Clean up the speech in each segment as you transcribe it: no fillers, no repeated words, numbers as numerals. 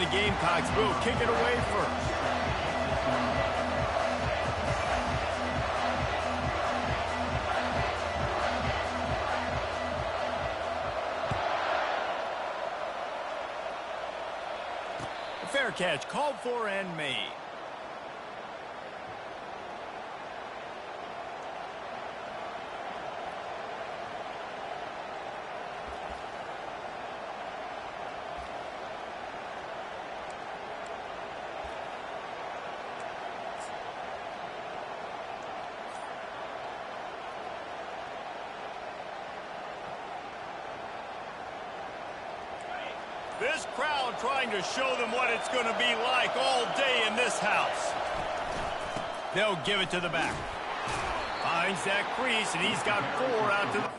the Gamecocks will kick it away first. A fair catch called for and made. This crowd trying to show them what it's going to be like all day in this house. They'll give it to the back. Finds that crease, and he's got 4 out to the...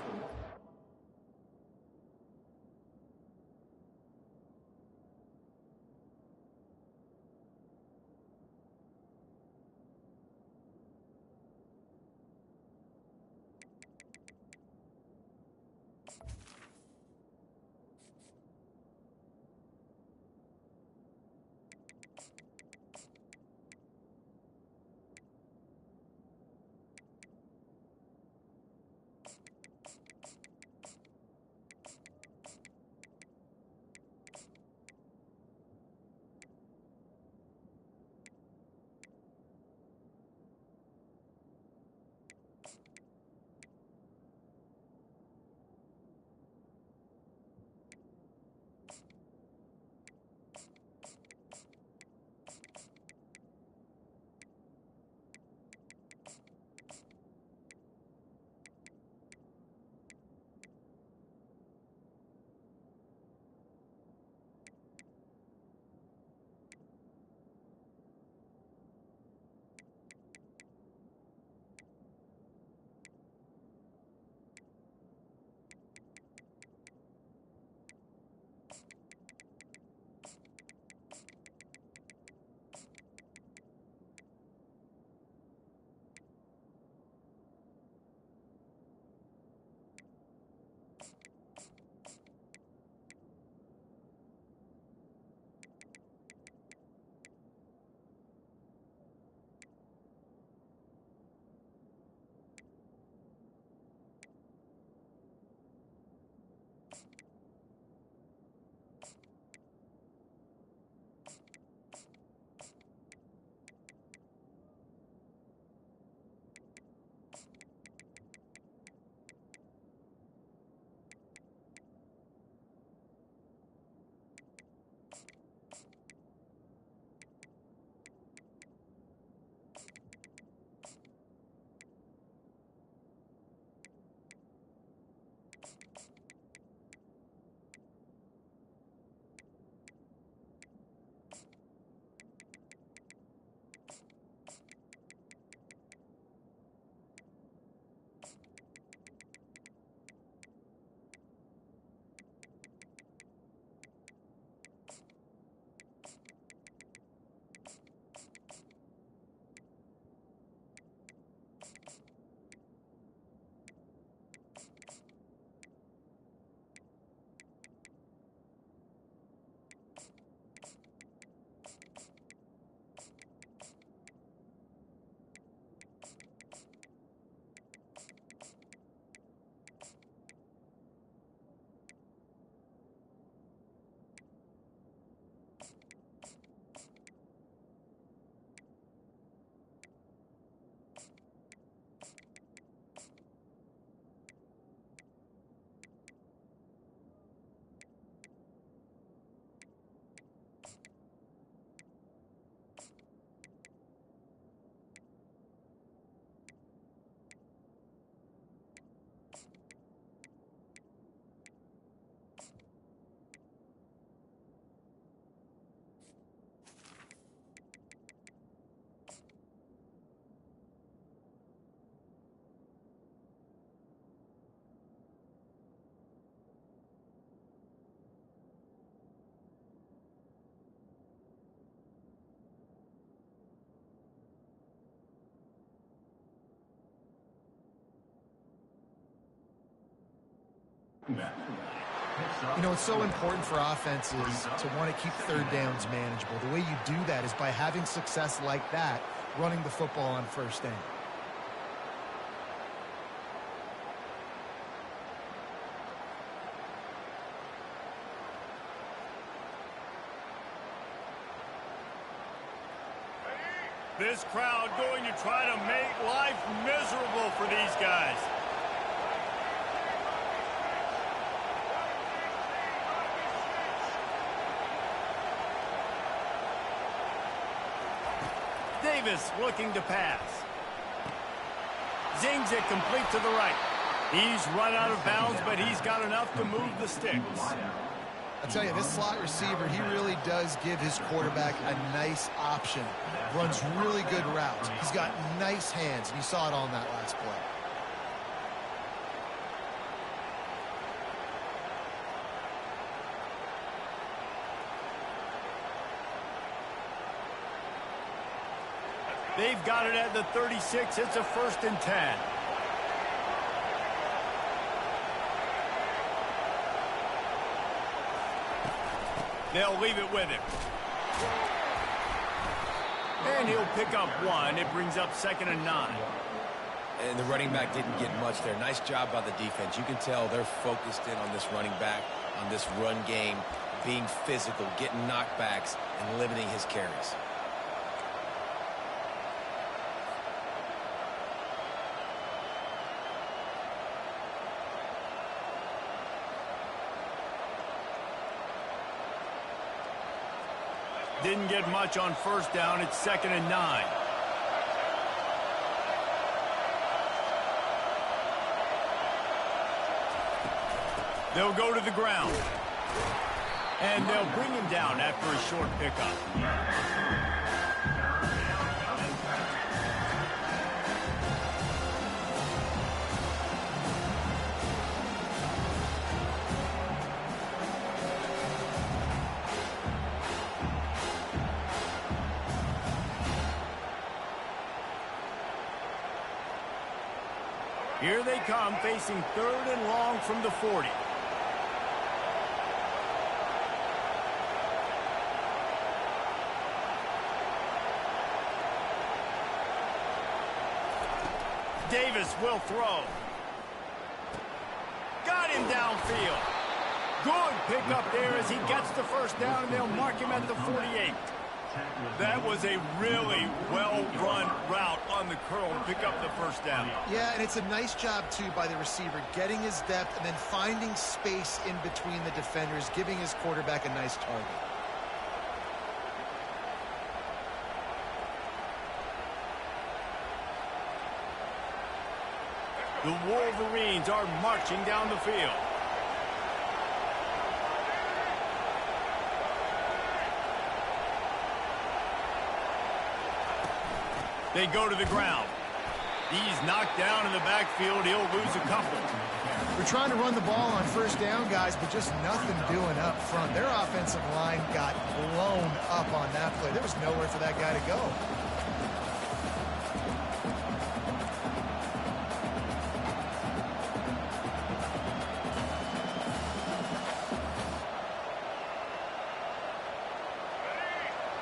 You know, it's so important for offenses to want to keep third downs manageable. The way you do that is by having success like that, running the football on first down. This crowd going to try to make life miserable for these guys. Davis looking to pass. Zings it complete to the right. He's run out of bounds, but he's got enough to move the sticks. I'll tell you, this slot receiver, he really does give his quarterback a nice option. Runs really good routes. He's got nice hands, and you saw it all in that last play. They've got it at the 36. It's a 1st and 10. They'll leave it with him. And he'll pick up 1. It brings up 2nd and 9. And the running back didn't get much there. Nice job by the defense. You can tell they're focused in on this running back, on this run game, being physical, getting knockbacks, and limiting his carries. Didn't get much on 1st down. It's 2nd and 9. They'll go to the ground. And they'll bring him down after a short pickup. Here they come, facing 3rd and long from the 40. Davis will throw. Got him downfield. Good pickup there as he gets the 1st down, and they'll mark him at the 48. That was a really well-run route on the curl to pick up the 1st down. Yeah, and it's a nice job, too, by the receiver, getting his depth and then finding space in between the defenders, giving his quarterback a nice target. The Wolverines are marching down the field. They go to the ground. He's knocked down in the backfield. He'll lose a couple. We're trying to run the ball on 1st down, guys, but just nothing doing up front. Their offensive line got blown up on that play. There was nowhere for that guy to go.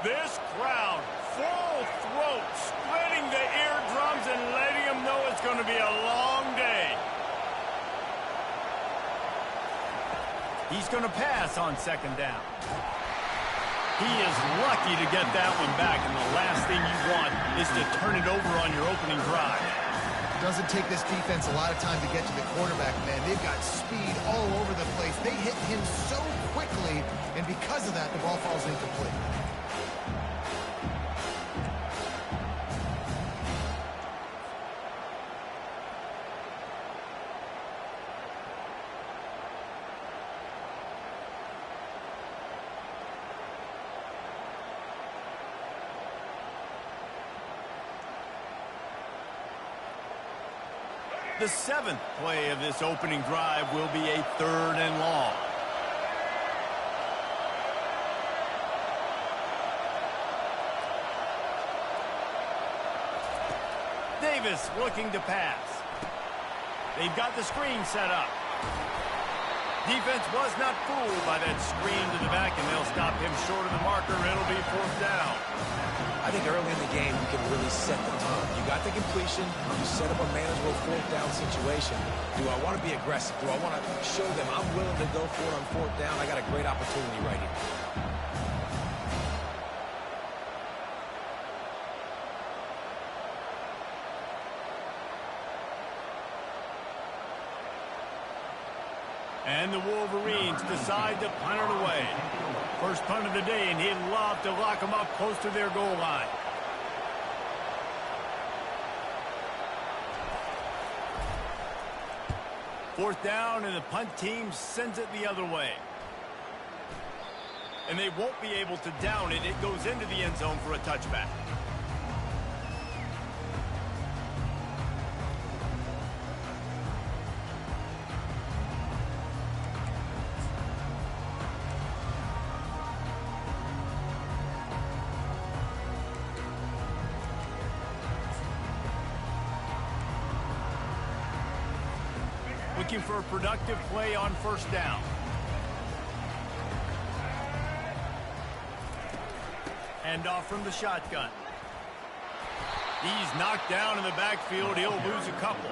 This crowd, full throat, splitting the eardrums and letting them know it's going to be a long day. He's going to pass on 2nd down. He is lucky to get that one back, and the last thing you want is to turn it over on your opening drive. Doesn't take this defense a lot of time to get to the quarterback, man. They've got speed all over the place. They hit him so quickly, and because of that, the ball falls incomplete. The 7th play of this opening drive will be a 3rd and long. Davis looking to pass. They've got the screen set up. Defense was not fooled by that screen to the back, and they'll stop him short of the marker. It'll be 4th down. I think early in the game, you can really set the tone. You got the completion. You set up a manageable 4th down situation. Do I want to be aggressive? Do I want to show them I'm willing to go for it on 4th down? I got a great opportunity right here. And the Wolverines decide to punt it away. First punt of the day, and he'd love to lock them up close to their goal line. Fourth down, and the punt team sends it the other way. And they won't be able to down it. It goes into the end zone for a touchback. Looking for a productive play on first down. Hand off from the shotgun. He's knocked down in the backfield. He'll lose a couple.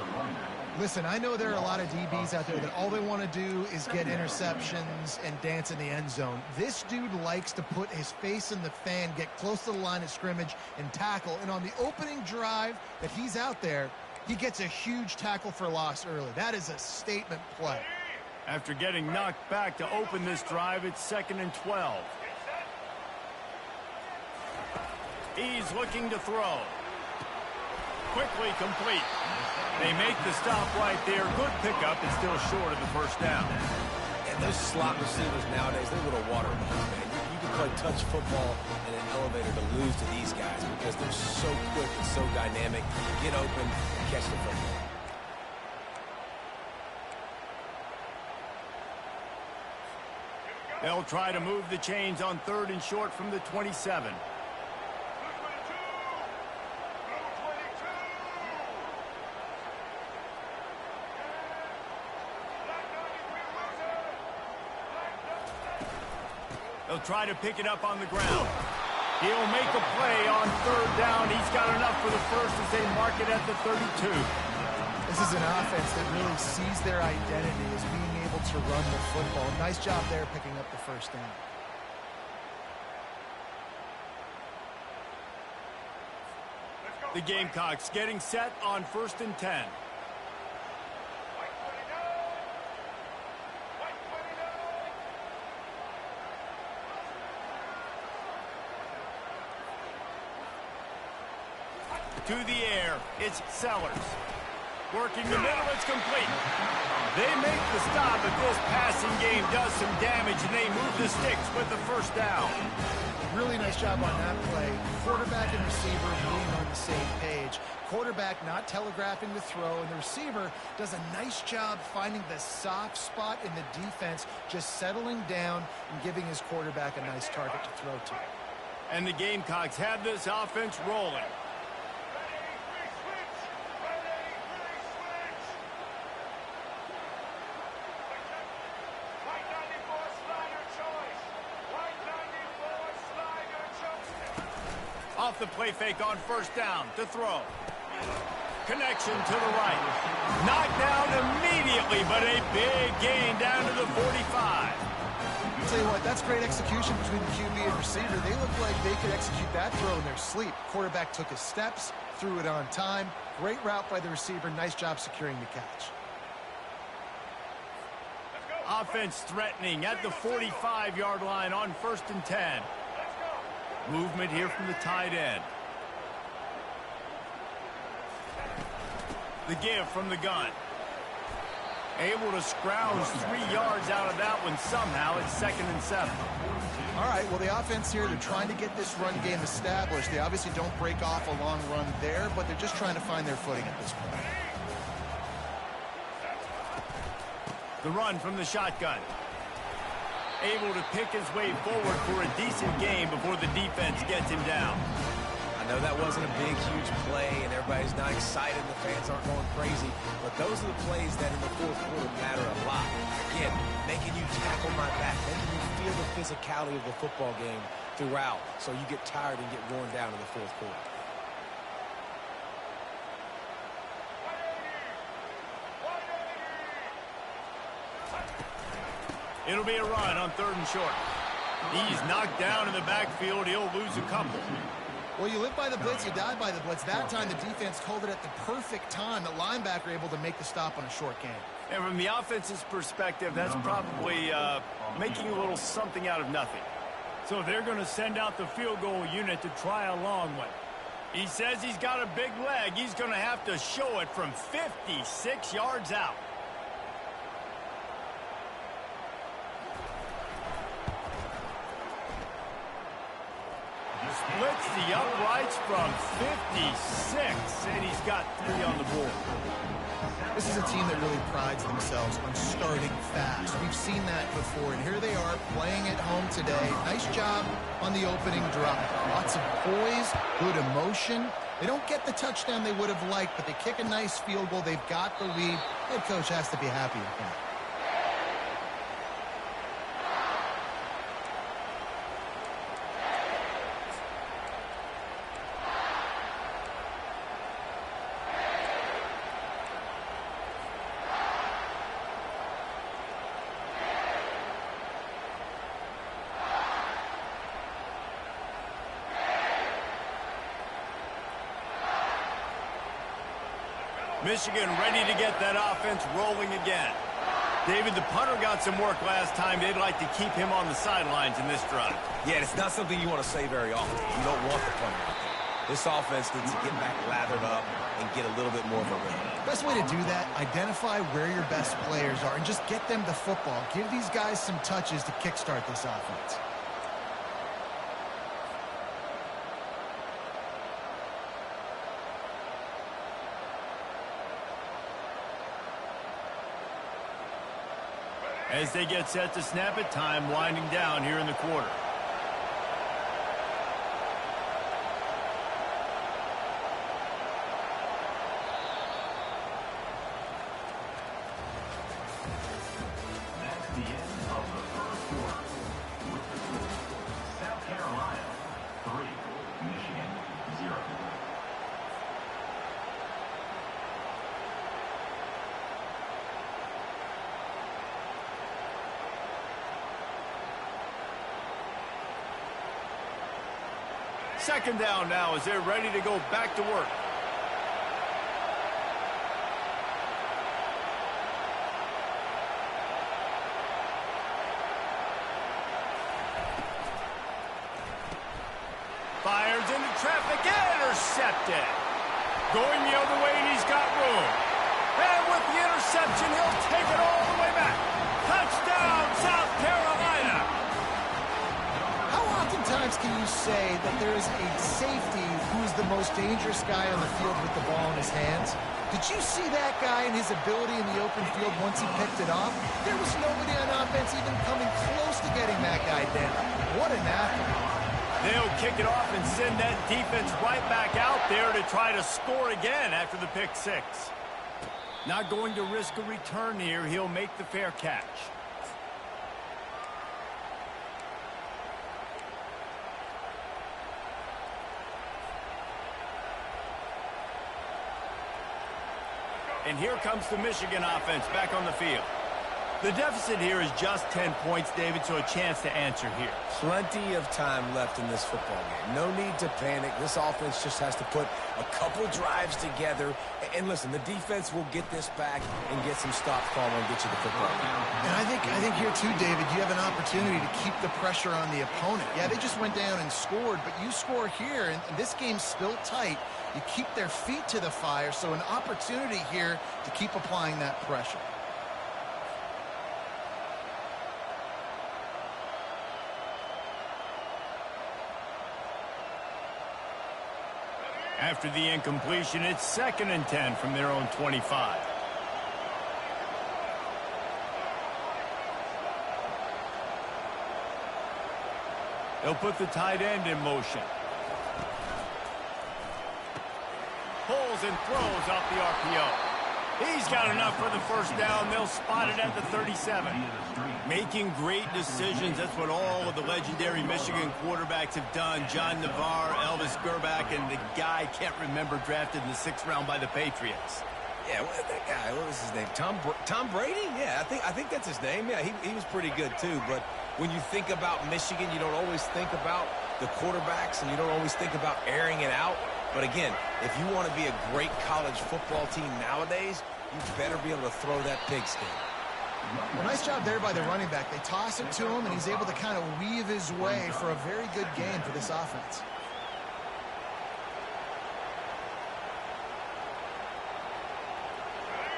Listen, I know there are a lot of DBs out there that all they want to do is get interceptions and dance in the end zone. This dude likes to put his face in the fan, get close to the line of scrimmage, and tackle. And on the opening drive that he's out there, he gets a huge tackle for loss early. That is a statement play. After getting knocked back to open this drive, it's 2nd and 12. He's looking to throw. Quickly complete. They make the stop right there. Good pickup. It's still short of the first down. And those slot receivers nowadays, they're a little water balls, man. You can play touch football in an elevator to lose to these guys because they're so quick and so dynamic. Get open and catch the football. They'll try to move the chains on 3rd and short from the 27. They'll try to pick it up on the ground. He'll make a play on 3rd down. He's got enough for the first as they mark it at the 32. This is an offense that really sees their identity as being able to run the football. Nice job there picking up the first down. The Gamecocks getting set on 1st and 10. To the air, it's Sellers. Working the middle, it's complete. They make the stop, but this passing game does some damage, and they move the sticks with the first down. Really nice job on that play. Quarterback and receiver being on the same page. Quarterback not telegraphing the throw, and the receiver does a nice job finding the soft spot in the defense, just settling down and giving his quarterback a nice target to throw to. And the Gamecocks have this offense rolling. Off the play fake on first down to throw. Connection to the right. Knocked down immediately, but a big gain down to the 45. I'll tell you what, that's great execution between the QB and receiver. They look like they could execute that throw in their sleep. Quarterback took his steps, threw it on time. Great route by the receiver. Nice job securing the catch. Offense threatening at the 45-yard line on 1st and 10. Movement here from the tight end. The give from the gun. Able to scrounge 3 yards out of that one somehow. It's 2nd and 7. All right, well, the offense here, they're trying to get this run game established. They obviously don't break off a long run there, but they're just trying to find their footing at this point. The run from the shotgun. Able to pick his way forward for a decent game before the defense gets him down. I know that wasn't a big, huge play, and everybody's not excited. The fans aren't going crazy. But those are the plays that in the fourth quarter matter a lot. Again, making you tackle my back, making you feel the physicality of the football game throughout, so you get tired and get worn down in the fourth quarter. It'll be a run on 3rd and short. He's knocked down in the backfield. He'll lose a couple. Well, you live by the blitz, you die by the blitz. That time the defense called it at the perfect time. The linebacker able to make the stop on a short gain. And from the offense's perspective, that's probably making a little something out of nothing. So they're going to send out the field goal unit to try a long one. He says he's got a big leg. He's going to have to show it from 56 yards out. Splits the uprights from 56, and he's got 3 on the board. This is a team that really prides themselves on starting fast. We've seen that before, and here they are playing at home today. Nice job on the opening drive. Lots of poise, good emotion. They don't get the touchdown they would have liked, but they kick a nice field goal. They've got the lead. Head coach has to be happy with that. Michigan ready to get that offense rolling again. David, the punter got some work last time. They'd like to keep him on the sidelines in this drive. Yeah, it's not something you want to say very often. You don't want the punter out there. This offense needs to get back lathered up and get a little bit more of a rhythm. Best way to do that, identify where your best players are and just get them the football. Give these guys some touches to kickstart this offense. As they get set to snap it, time winding down here in the quarter. That's the end of the first quarter. With the score, South Carolina 3, Michigan 0. Second down now as they're ready to go back to work. Fires into traffic, intercepted. Going the other way, and he's got room. And with the interception, he'll take it all the way back. Touchdown, South Carolina. How oftentimes can you say that there is a safety who's the most dangerous guy on the field with the ball in his hands? Did you see that guy and his ability in the open field once he picked it off? There was nobody on offense even coming close to getting that guy down. What an athlete. They'll kick it off and send that defense right back out there to try to score again after the pick six. Not going to risk a return here. He'll make the fair catch. And here comes the Michigan offense back on the field. The deficit here is just 10 points, David, so a chance to answer here. Plenty of time left in this football game. No need to panic. This offense just has to put a couple drives together. And listen, the defense will get this back and get some stops calling and get you the football game. And I think here too, David, you have an opportunity to keep the pressure on the opponent. Yeah, they just went down and scored, but you score here, and this game's still tight. You keep their feet to the fire, so an opportunity here to keep applying that pressure. After the incompletion, it's 2nd and 10 from their own 25. They'll put the tight end in motion. and throws off the RPO. He's got enough for the first down. They'll spot it at the 37. Making great decisions. That's what all of the legendary Michigan quarterbacks have done. John Navarre, Elvis Gerbach, and the guy can't remember, drafted in the 6th round by the Patriots. Yeah, that guy, what was his name? Tom Brady? Yeah, I think that's his name. Yeah, he was pretty good too. But when you think about Michigan, you don't always think about the quarterbacks, and you don't always think about airing it out. But again, if you want to be a great college football team nowadays, you better be able to throw that pigskin. Well, nice job there by the running back. They toss it to him, and he's able to kind of weave his way for a very good game for this offense.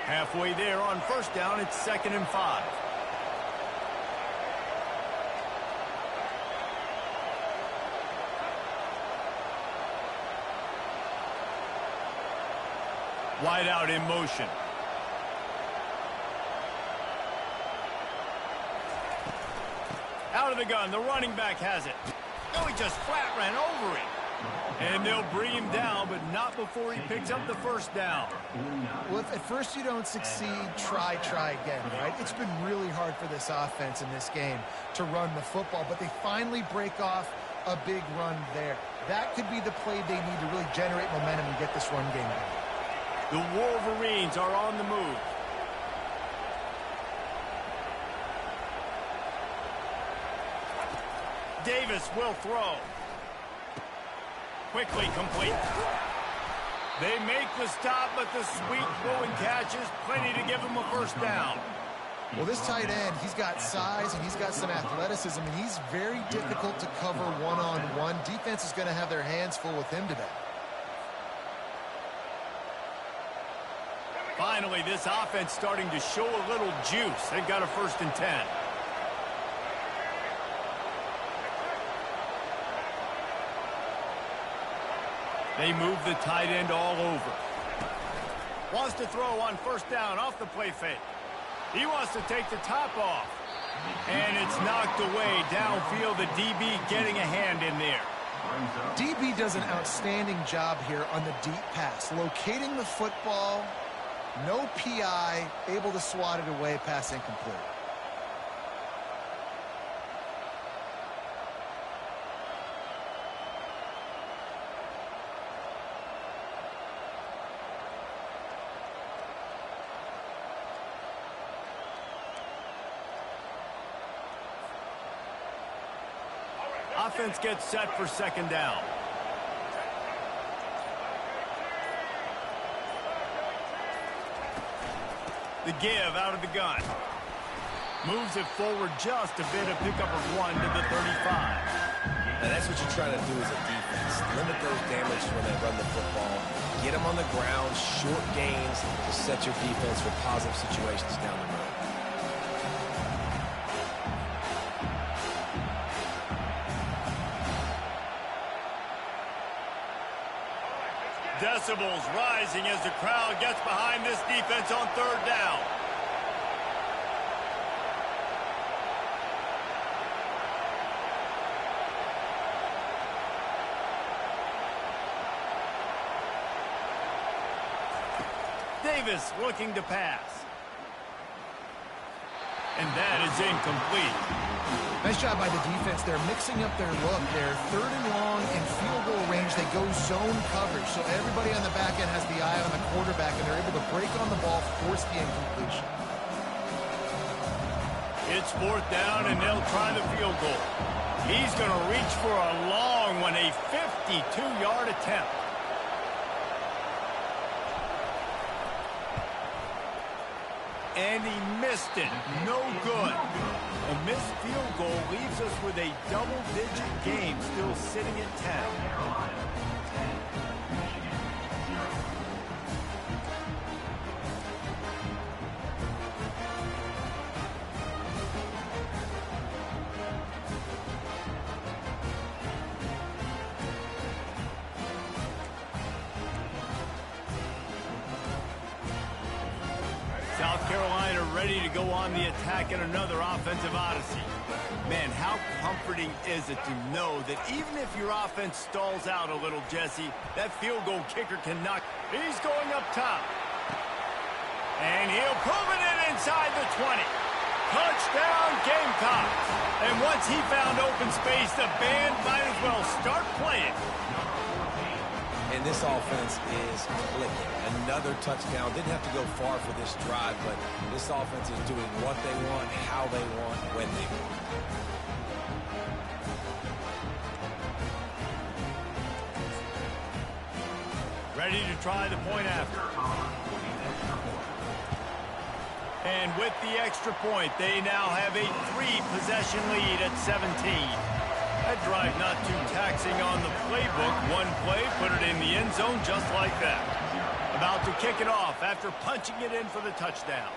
Halfway there on first down, it's 2nd and 5. Wide out in motion. Out of the gun, the running back has it. Oh, he just flat ran over it. And they'll bring him down, but not before he picks up the first down. Well, if at first you don't succeed, try again, right? It's been really hard for this offense in this game to run the football, but they finally break off a big run there. That could be the play they need to really generate momentum and get this run game going. The Wolverines are on the move. Davis will throw. Quickly complete. They make the stop, but the sweet throwing catch is plenty to give them a first down. Well, this tight end, he's got size and he's got some athleticism, and he's very difficult to cover one-on-one. Defense is going to have their hands full with him today. Finally, this offense starting to show a little juice. They've got a 1st and 10. They move the tight end all over. Wants to throw on first down off the play fake. He wants to take the top off. And it's knocked away downfield. The DB getting a hand in there. DB does an outstanding job here on the deep pass. Locating the football, no PI, able to swat it away, pass incomplete. Offense gets set for 2nd down. The give out of the gun. Moves it forward just a bit, a pickup of 1 to the 35. And that's what you're trying to do as a defense. Limit those damages when they run the football. Get them on the ground, short gains to set your defense for positive situations down the road. Decibels rising as the crowd gets behind this defense on 3rd down. Davis looking to pass. And that is incomplete. Nice job by the defense. They're mixing up their look. They're 3rd and long in field goal range. They go zone coverage. So everybody on the back end has the eye on the quarterback, and they're able to break on the ball, force the incompletion. It's 4th down, and they'll try the field goal. He's going to reach for a long one, a 52-yard attempt. And he missed it. No good. A missed field goal leaves us with a double-digit game still sitting at 10. South Carolina ready to go on the attack in another offensive odyssey. Man, how comforting is it to know that even if your offense stalls out a little, Jesse, that field goal kicker can knock. He's going up top. And he'll prove it in inside the 20. Touchdown, Gamecocks. And once he found open space, the band might as well start playing. And this offense is clicking. Another touchdown. Didn't have to go far for this drive, but this offense is doing what they want, how they want, when they want. Ready to try the point after. And with the extra point, they now have a 3-possession lead at 17. That drive not too taxing on the playbook. One play, put it in the end zone just like that. About to kick it off after punching it in for the touchdown.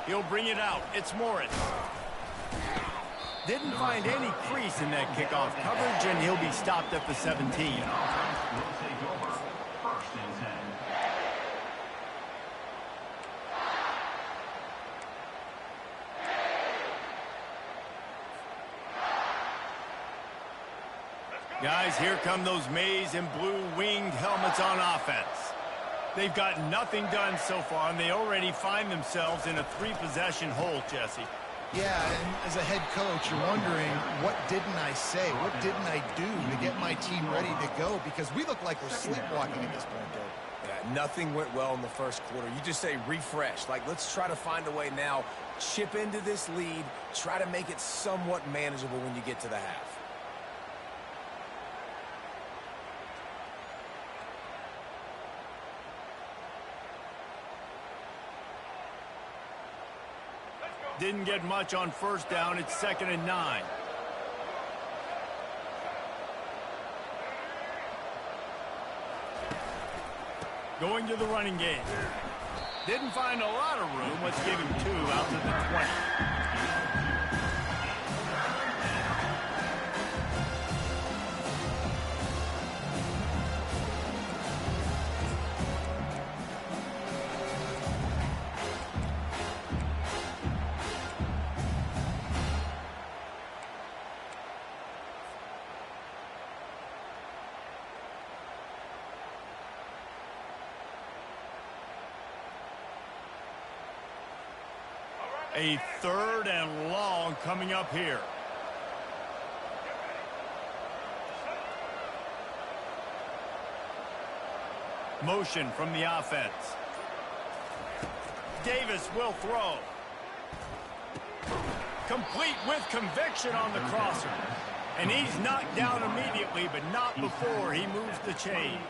He'll bring it out. It's Morris. Didn't find any crease in that kickoff coverage, and he'll be stopped at the 17. Will take over. First and 10. Guys, here come those maize and blue winged helmets on offense. They've got nothing done so far, and they already find themselves in a 3-possession hole, Jesse. Yeah, and as a head coach, you're wondering, what didn't I say? What didn't I do to get my team ready to go? Because we look like we're sleepwalking at this point, Dave. Yeah, nothing went well in the first quarter. You just say refresh. Like, let's try to find a way now, chip into this lead, try to make it somewhat manageable when you get to the half. Didn't get much on first down. It's 2nd and 9. Going to the running game. Didn't find a lot of room. Let's give him 2 out to the 20. A 3rd and long coming up here. Motion from the offense. Davis will throw. Complete with conviction on the crosser. And he's knocked down immediately, but not before he moves the chains.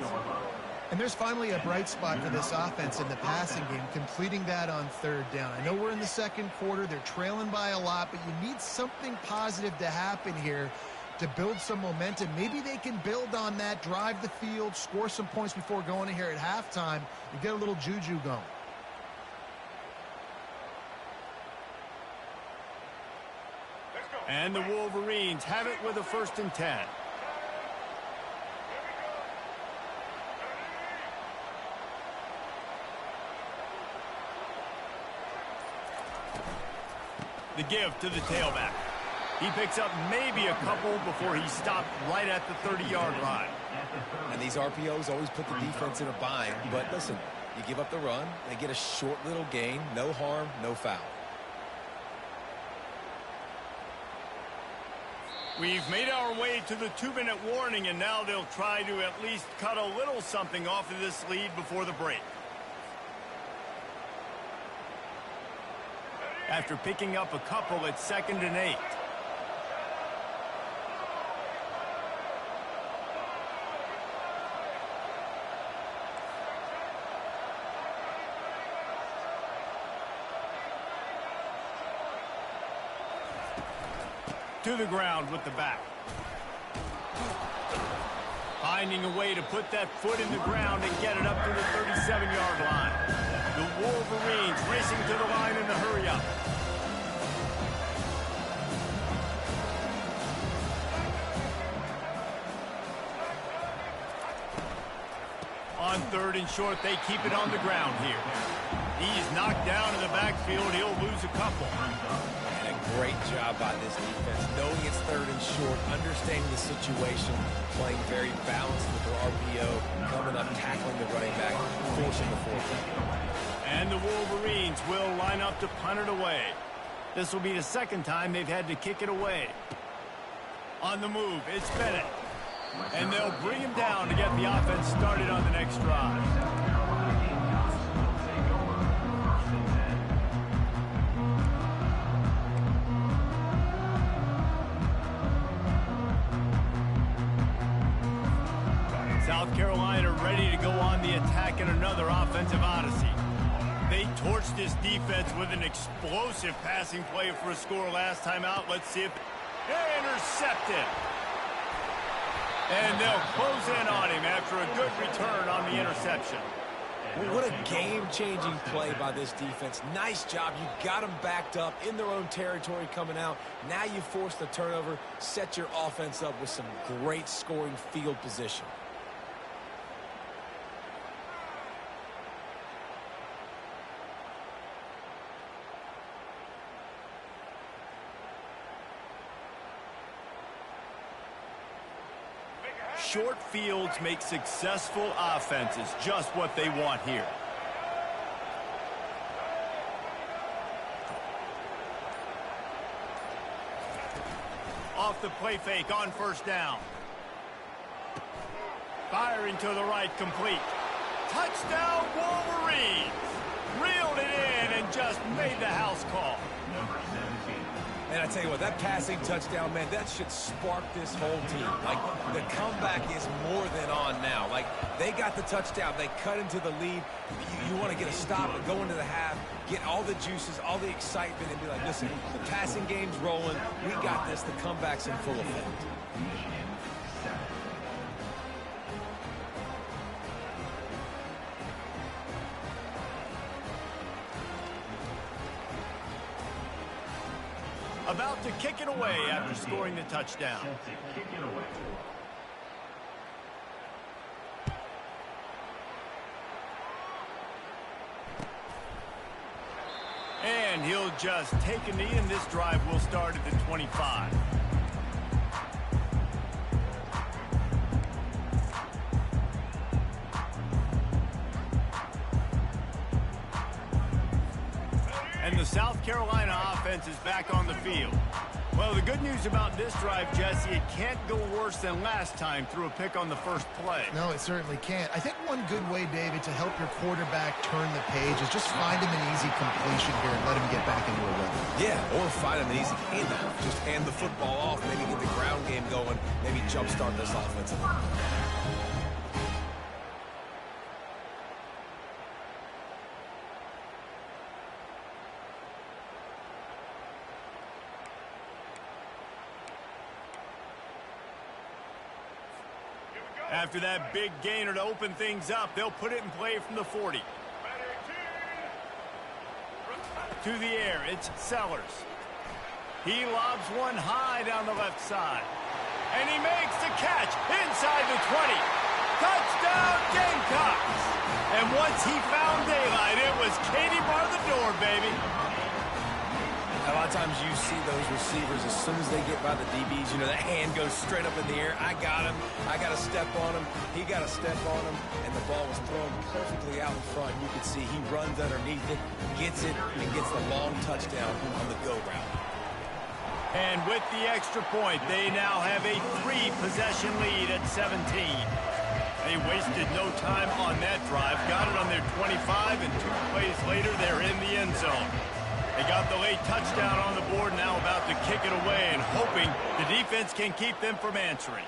And there's finally a bright spot for this offense in the passing game, completing that on 3rd down. I know we're in the 2nd quarter. They're trailing by a lot, but you need something positive to happen here to build some momentum. Maybe they can build on that, drive the field, score some points before going in here at halftime, and get a little juju going. And the Wolverines have it with a 1st and 10. The give to the tailback. He picks up maybe a couple before he's stopped right at the 30-yard line. And these RPOs always put the defense in a bind. But listen, you give up the run, they get a short little gain, no harm, no foul. We've made our way to the 2-minute warning, and now they'll try to at least cut a little something off of this lead before the break. After picking up a couple, it's 2nd and 8. To the ground with the back. Finding a way to put that foot in the ground and get it up to the 37-yard line. The Wolverines racing to the line in the hurry-up. On 3rd and short, they keep it on the ground here. He's knocked down in the backfield. He'll lose a couple. And a great job by this defense, knowing it's third and short, understanding the situation, playing very balanced with their RPO, coming up, tackling the running back, forcing the forfeit. And the Wolverines will line up to punt it away. This will be the second time they've had to kick it away. On the move, it's Bennett. And they'll bring him down to get the offense started on the next drive. South Carolina ready to go on the attack in another offensive odyssey. They torched this defense with an explosive passing play for a score last time out. Let's see if they're intercepted. And they'll close in on him after a good return on the interception. Well, what a game-changing play by this defense. Nice job. You got them backed up in their own territory coming out. Now you force the turnover, set your offense up with some great scoring field position. Short fields make successful offenses, just what they want here. Off the play fake on first down. Firing to the right, complete. Touchdown, Wolverines! Reeled it in and just made the house call. Number 17. And I tell you what, that passing touchdown, man, that should spark this whole team. Like, the comeback is more than on now. Like, they got the touchdown. They cut into the lead. You want to get a stop and go into the half, get all the juices, all the excitement, and be like, listen, the passing game's rolling. We got this. The comeback's in full effect. Michigan 7. About to kick it away after scoring the touchdown. Set to kick it away. And he'll just take a knee, and this drive will start at the 25. And the South Carolina offense is back on the field. Well, the good news about this drive, Jesse, it can't go worse than last time through a pick on the first play. No, it certainly can't. I think one good way, David, to help your quarterback turn the page is just find him an easy completion here and let him get back into a rhythm. Yeah, or find him an easy handoff. Just hand the football off, maybe get the ground game going, maybe jumpstart this offensive line. After that big gainer to open things up, they'll put it in play from the 40. To the air, it's Sellers. He lobs one high down the left side. And he makes the catch inside the 20. Touchdown, Gamecocks! And once he found daylight, it was Katie bar the door, baby. A lot of times you see those receivers, as soon as they get by the DBs, you know, that hand goes straight up in the air. I got him. I got to step on him. He got to step on him. And the ball was thrown perfectly out in front. You could see he runs underneath it, gets it, and gets the long touchdown on the go route. And with the extra point, they now have a 3-possession lead at 17. They wasted no time on that drive. Got it on their 25, and 2 plays later, they're in the end zone. They got the late touchdown on the board, now about to kick it away and hoping the defense can keep them from answering.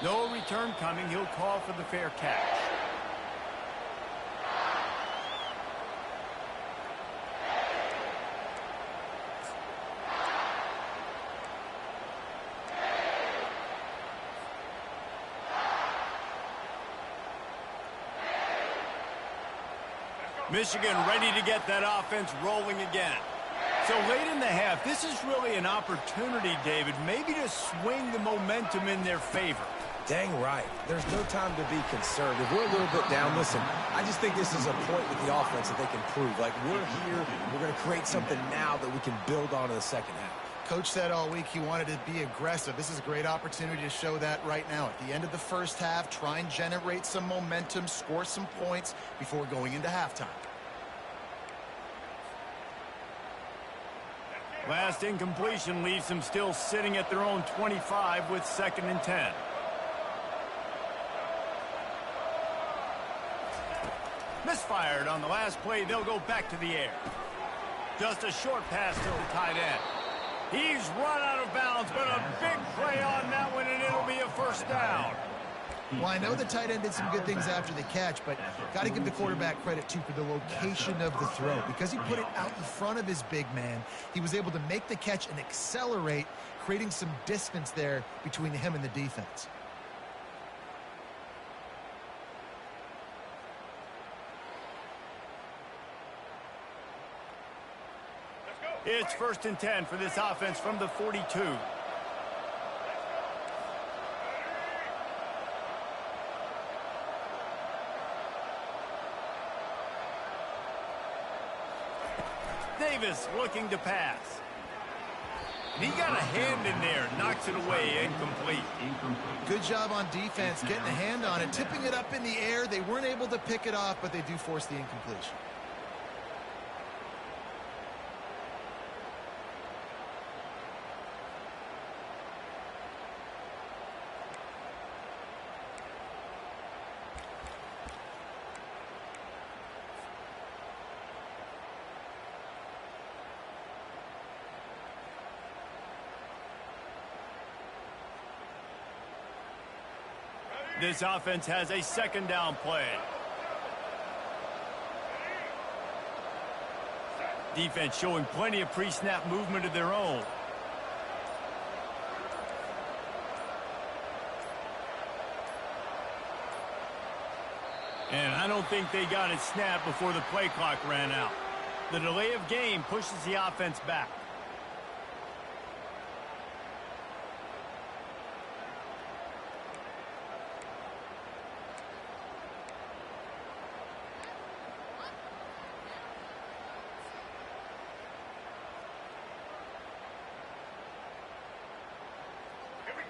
No return coming. He'll call for the fair catch. Michigan ready to get that offense rolling again. So late in the half, this is really an opportunity, David, maybe to swing the momentum in their favor. Dang right. There's no time to be conservative. We're a little bit down. Listen, I just think this is a point with the offense that they can prove. Like, we're here, we're going to create something now that we can build on in the second half. Coach said all week he wanted to be aggressive. This is a great opportunity to show that right now. At the end of the first half, try and generate some momentum, score some points before going into halftime. Last incompletion leaves them still sitting at their own 25 with 2nd and 10. Misfired on the last play. They'll go back to the air. Just a short pass to the tight end. He's run out of bounds, but a big play on that one, and it'll be a first down. Well, I know the tight end did some good things after the catch, but got to give the quarterback credit, too, for the location of the throw. Because he put it out in front of his big man, he was able to make the catch and accelerate, creating some distance there between him and the defense. It's 1st and 10 for this offense from the 42. Davis looking to pass. And he got a hand in there, knocks it away, incomplete. Good job on defense, getting a hand on it, tipping it up in the air. They weren't able to pick it off, but they do force the incompletion. This offense has a 2nd down play. Defense showing plenty of pre-snap movement of their own. And I don't think they got it snapped before the play clock ran out. The delay of game pushes the offense back.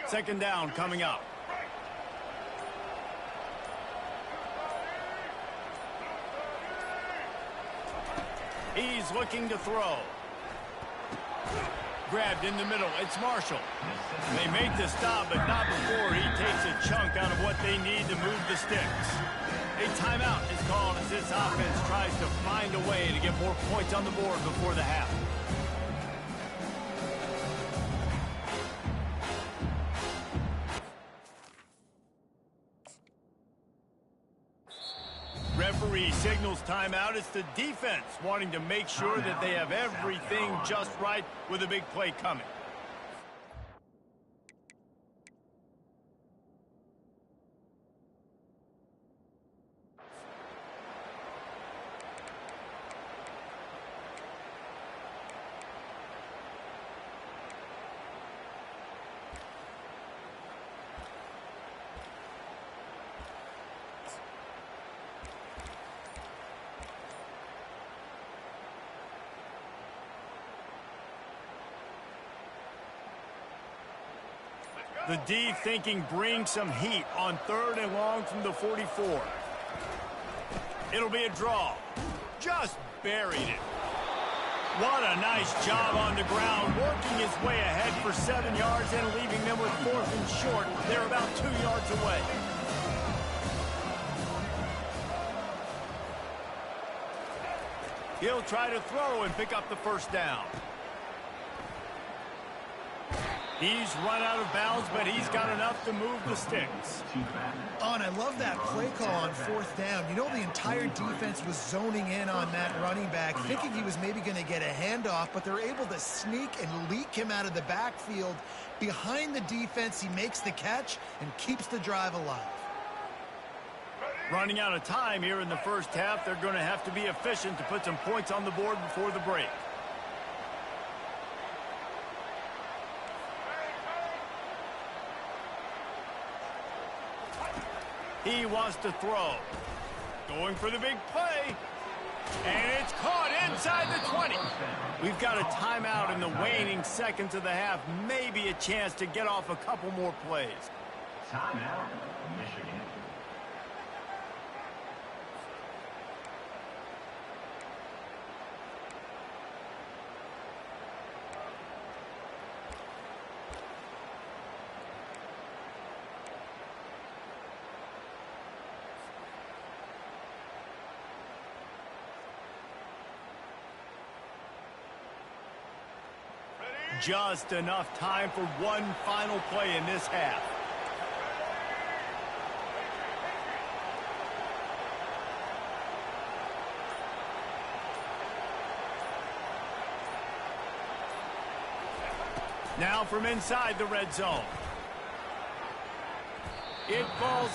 Second down coming up. He's looking to throw. Grabbed in the middle. It's Marshall. They make the stop, but not before he takes a chunk out of what they need to move the sticks. A timeout is called as this offense tries to find a way to get more points on the board before the half. Referee signals timeout. It's the defense wanting to make sure that they have everything just right with a big play coming. The D thinking bring some heat on 3rd and long from the 44. It'll be a draw. Just buried it. What a nice job on the ground, working his way ahead for 7 yards and leaving them with 4th and short. They're about 2 yards away. He'll try to throw and pick up the first down. He's run out of bounds, but he's got enough to move the sticks. Oh, and I love that play call on 4th down. You know, the entire defense was zoning in on that running back, thinking he was maybe going to get a handoff, but they're able to sneak and leak him out of the backfield. Behind the defense, he makes the catch and keeps the drive alive. Running out of time here in the first half, they're going to have to be efficient to put some points on the board before the break. He wants to throw. Going for the big play. And it's caught inside the 20. We've got a timeout in the waning seconds of the half. Maybe a chance to get off a couple more plays. Timeout, Michigan. Just enough time for one final play in this half. Now from inside the red zone. It falls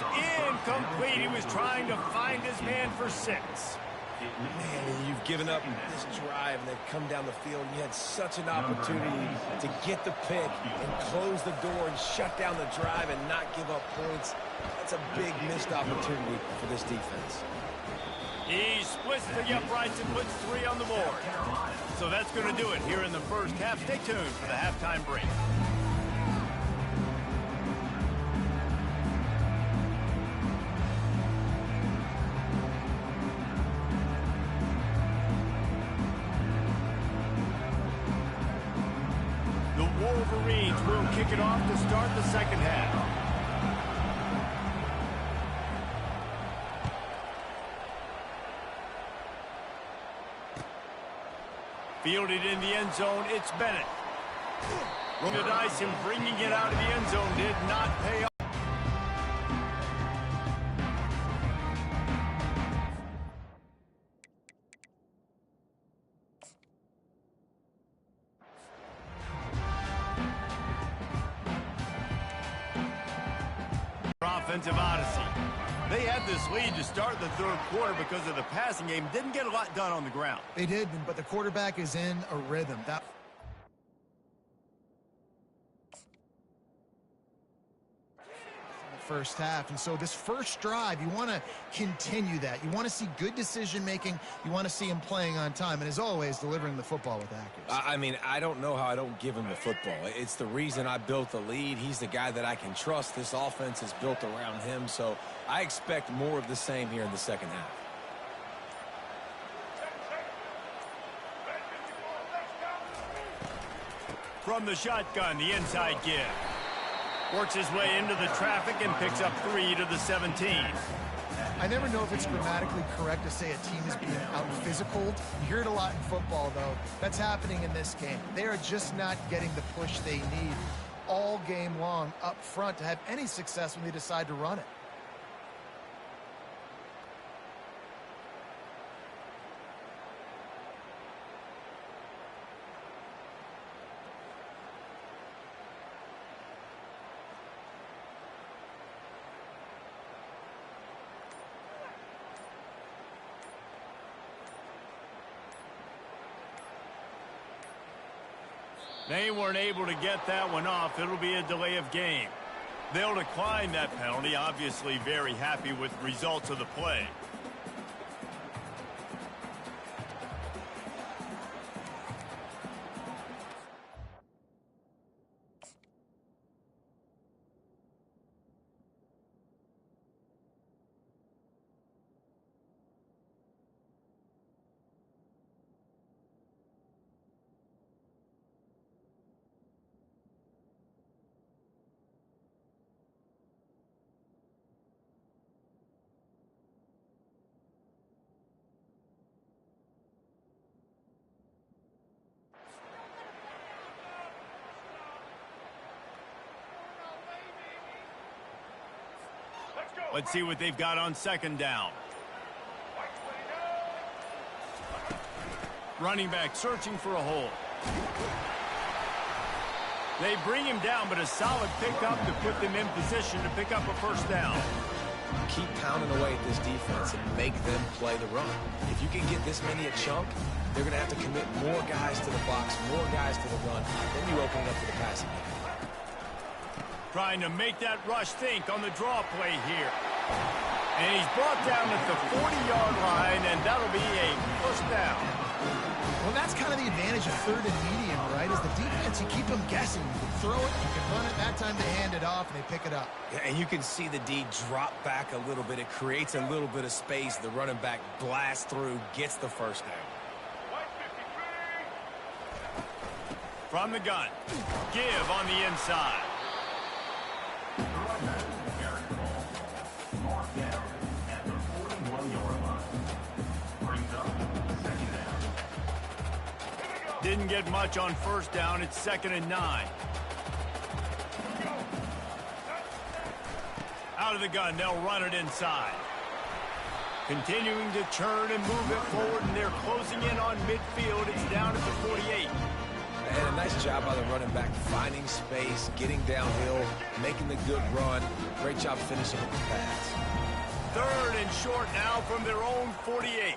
incomplete. He was trying to find his man for 6. Man, you've given up this drive, and they've come down the field. You had such an opportunity to get the pick and close the door and shut down the drive and not give up points. That's a big missed opportunity for this defense. He splits the uprights and puts 3 on the board. So that's going to do it here in the first half. Stay tuned for the halftime break. Wolverines will kick it off to start the second half. Fielded in the end zone, it's Bennett. Rolling the dice and bringing it out of the end zone did not pay off. Offensive odyssey. They had this lead to start the third quarter because of the passing game. Didn't get a lot done on the ground. They did, but the quarterback is in a rhythm. First half, and so this first drive, you want to continue that. You want to see good decision making. You want to see him playing on time, and as always, delivering the football with accuracy. I mean, I don't know how I don't give him the football. It's the reason I built the lead. He's the guy that I can trust. This offense is built around him, so I expect more of the same here in the second half. From the shotgun, the inside give. Works his way into the traffic and picks up 3 to the 17. I never know if it's grammatically correct to say a team is being out-physical. You hear it a lot in football, though. That's happening in this game. They are just not getting the push they need all game long up front to have any success when they decide to run it. They weren't able to get that one off. It'll be a delay of game. They'll decline that penalty, obviously very happy with results of the play. Let's see what they've got on second down. Running back searching for a hole. They bring him down, but a solid pickup to put them in position to pick up a first down. Keep pounding away at this defense and make them play the run. If you can get this many a chunk, they're going to have to commit more guys to the box, more guys to the run. Then you open it up to the passing game. Trying to make that rush think on the draw play here. And he's brought down at the 40-yard line, and that'll be a first down. Well, that's kind of the advantage of third and medium, right? Is the defense, you keep them guessing. You can throw it, you can run it. That time they hand it off, and they pick it up. Yeah, and you can see the D drop back a little bit. It creates a little bit of space. The running back blasts through, gets the first down. From the gun, give on the inside. Didn't get much on first down. It's 2nd and 9. Out of the gun, they'll run it inside. Continuing to turn and move it forward, and they're closing in on midfield. It's down at the 48. And a nice job by the running back, finding space, getting downhill, making the good run. Great job finishing with the pass. 3rd and short now from their own 48.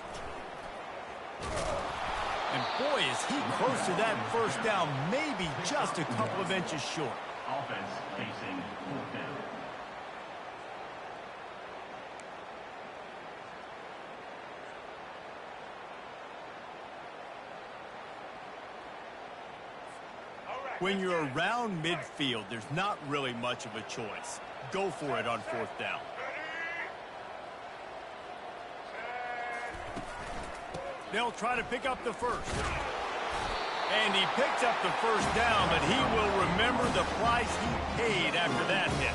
And boy, is he close to that first down, maybe just a couple of inches short. Offense facing 4th down. When you're around midfield, there's not really much of a choice. Go for it on 4th down. They'll try to pick up the first. And he picks up the first down, but he will remember the price he paid after that hit.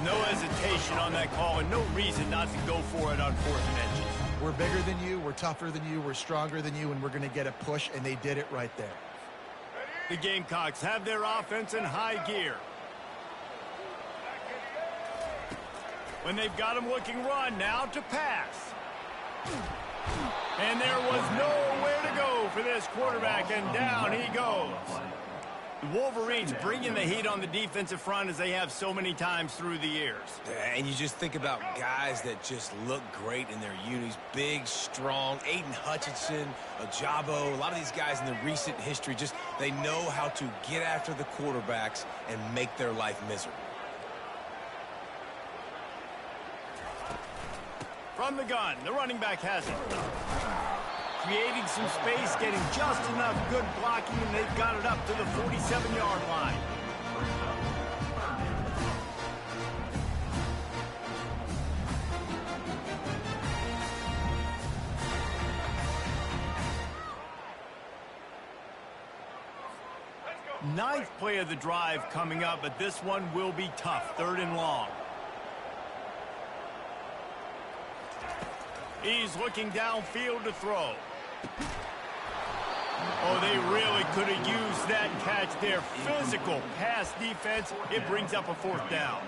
No hesitation on that call, and no reason not to go for it on 4th and inches. We're bigger than you, we're tougher than you, we're stronger than you, and we're going to get a push, and they did it right there. The Gamecocks have their offense in high gear. When they've got him looking run, now to pass. And there was nowhere to go for this quarterback, and down he goes. The Wolverines bringing the heat on the defensive front as they have so many times through the years. And you just think about guys that just look great in their unis. Big, strong, Aiden Hutchinson, Ajabo, a lot of these guys in the recent history, just they know how to get after the quarterbacks and make their life miserable. From the gun, the running back has it. Creating some space, getting just enough good blocking, and they've got it up to the 47-yard line. Ninth play of the drive coming up, but this one will be tough. 3rd and long. He's looking downfield to throw. Oh, they really could have used that catch there. Physical pass defense. It brings up a 4th down.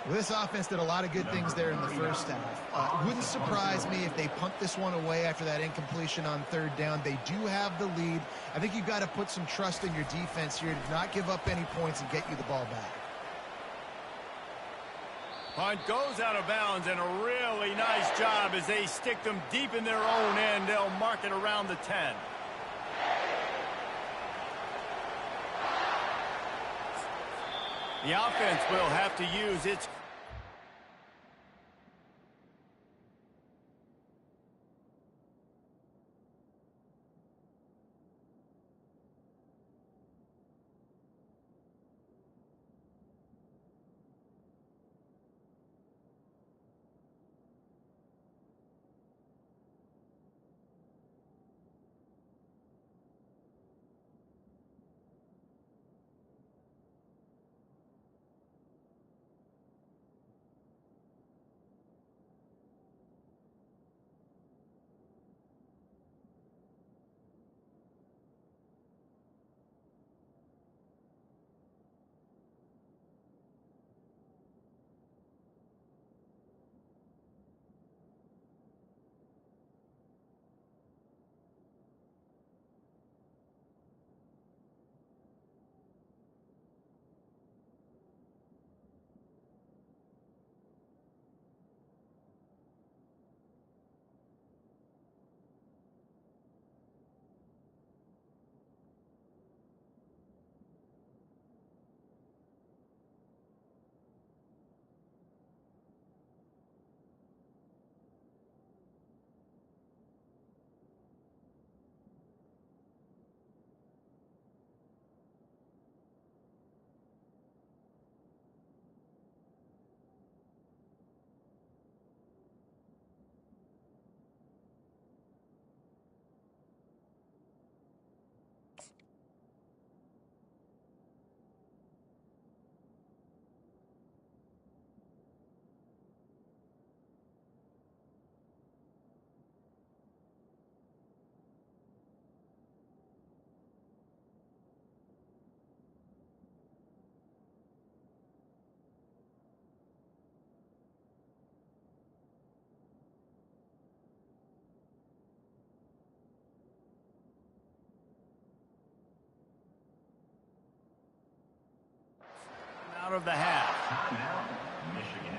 Well, this offense did a lot of good things there in the first half. Wouldn't surprise me if they punt this one away after that incompletion on 3rd down. They do have the lead. I think you've got to put some trust in your defense here to not give up any points and get you the ball back. Punt goes out of bounds, and a really nice job as they stick them deep in their own end. They'll mark it around the 10. The offense will have to use its of the half. Timeout, Michigan.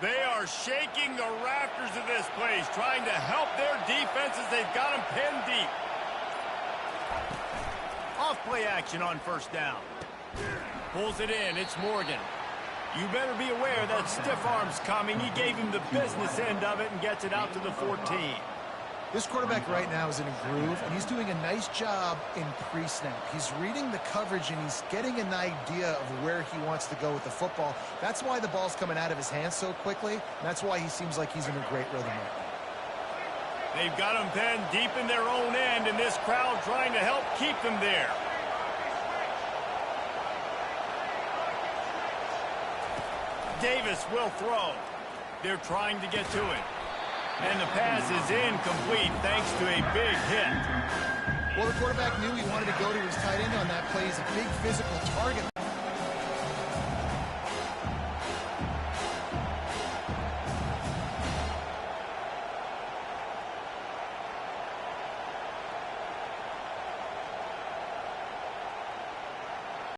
They are shaking the rafters of this place, trying to help their defenses. They've got them pinned deep. Off play action on first down. Pulls it in. It's Morgan. You better be aware that stiff arm's coming. He gave him the business end of it and gets it out to the 14. This quarterback right now is in a groove, and he's doing a nice job in pre-snap. He's reading the coverage, and he's getting an idea of where he wants to go with the football. That's why the ball's coming out of his hands so quickly, and that's why he seems like he's in a great rhythm right now. They've got them pinned deep in their own end, and this crowd trying to help keep them there. Davis will throw. They're trying to get to it. And the pass is incomplete thanks to a big hit. Well, the quarterback knew he wanted to go to his tight end on that play. He's a big physical target.